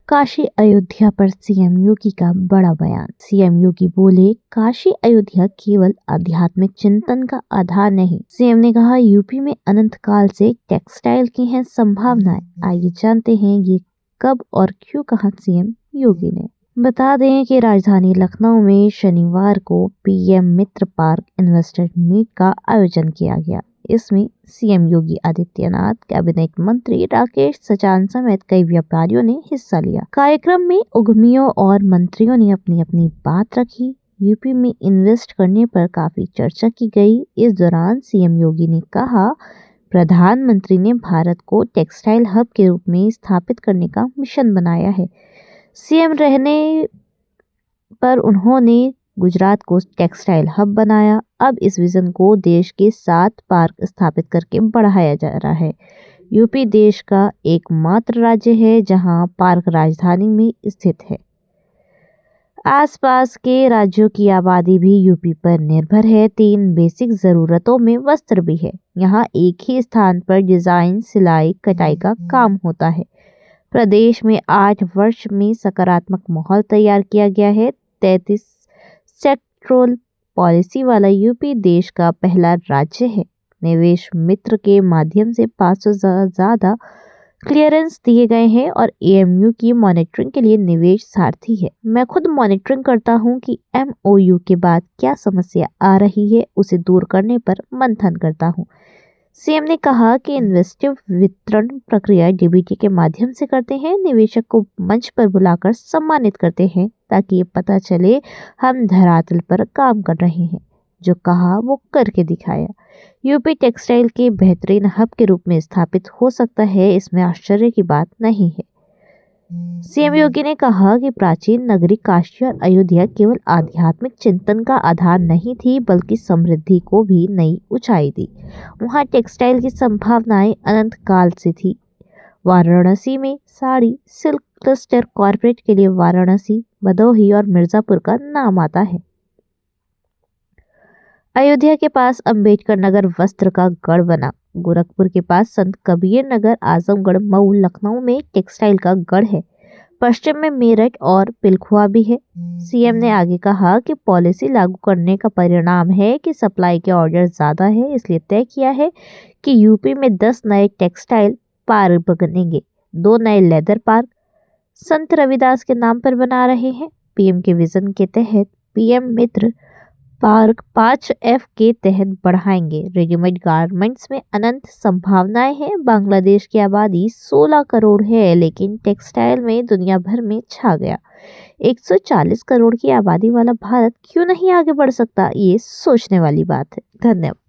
काशी अयोध्या पर सीएम योगी का बड़ा बयान। सीएम योगी बोले, काशी अयोध्या केवल आध्यात्मिक चिंतन का आधार नहीं। सीएम ने कहा, यूपी में अनंत काल से टेक्सटाइल की हैं संभावनाएं। आइए जानते हैं ये कब और क्यों कहा सीएम योगी ने। बता दें कि राजधानी लखनऊ में शनिवार को पीएम मित्र पार्क इन्वेस्टर मीट का आयोजन किया गया। इसमें सीएम योगी आदित्यनाथ, कैबिनेट मंत्री राकेश सचान समेत कई व्यापारियों ने हिस्सा लिया। कार्यक्रम में उद्यमियों और मंत्रियों ने अपनी अपनी बात रखी। यूपी में इन्वेस्ट करने पर काफी चर्चा की गई। इस दौरान सीएम योगी ने कहा, प्रधानमंत्री ने भारत को टेक्सटाइल हब के रूप में स्थापित करने का मिशन बनाया है। सीएम रहने पर उन्होंने गुजरात को टेक्सटाइल हब बनाया। अब इस विजन को देश के 7 पार्क स्थापित करके बढ़ाया जा रहा है। यूपी देश का एकमात्र राज्य है जहां पार्क राजधानी में स्थित है। आसपास के राज्यों की आबादी भी यूपी पर निर्भर है। 3 बेसिक जरूरतों में वस्त्र भी है। यहाँ एक ही स्थान पर डिजाइन, सिलाई, कटाई का काम होता है। प्रदेश में 8 वर्ष में सकारात्मक माहौल तैयार किया गया है। 33 सेक्टोरल पॉलिसी वाला यूपी देश का पहला राज्य है। निवेश मित्र के माध्यम से 500 से ज्यादा क्लियरेंस दिए गए हैं और एएमयू की मॉनिटरिंग के लिए निवेश सारथी है। मैं खुद मॉनिटरिंग करता हूं कि एमओयू के बाद क्या समस्या आ रही है, उसे दूर करने पर मंथन करता हूं। सीएम ने कहा कि इन्वेस्टिव वितरण प्रक्रिया डीबीटी के माध्यम से करते हैं। निवेशक को मंच पर बुलाकर सम्मानित करते हैं ताकि ये पता चले हम धरातल पर काम कर रहे हैं। जो कहा वो करके दिखाया। यूपी टेक्सटाइल के बेहतरीन हब के रूप में स्थापित हो सकता है, इसमें आश्चर्य की बात नहीं है। सीएम योगी ने कहा कि प्राचीन नगरी काशी और अयोध्या केवल आध्यात्मिक चिंतन का आधार नहीं थी, बल्कि समृद्धि को भी नई ऊंचाई दी। वहां टेक्सटाइल की संभावनाएं अनंत काल से थी। वाराणसी में साड़ी सिल्क क्लस्टर कॉर्पोरेट के लिए वाराणसी, भदोही और मिर्जापुर का नाम आता है। अयोध्या के पास अंबेडकर नगर वस्त्र का गढ़ बना। गोरखपुर के पास संत कबीर नगर, आजमगढ़, मऊ, लखनऊ में टेक्सटाइल का गढ़ है। पश्चिम में मेरठ और पिलखुआ भी है। सीएम ने आगे कहा कि पॉलिसी लागू करने का परिणाम है कि सप्लाई के ऑर्डर ज्यादा है, इसलिए तय किया है कि यूपी में 10 नए टेक्सटाइल पार्क बनेंगे। 2 नए लेदर पार्क संत रविदास के नाम पर बना रहे हैं। पीएम के विजन के तहत पीएम मित्र पार्क 5F के तहत बढ़ाएंगे। रेडीमेड गारमेंट्स में अनंत संभावनाएं हैं। बांग्लादेश की आबादी 16 करोड़ है, लेकिन टेक्सटाइल में दुनिया भर में छा गया। 140 करोड़ की आबादी वाला भारत क्यों नहीं आगे बढ़ सकता? ये सोचने वाली बात है। धन्यवाद।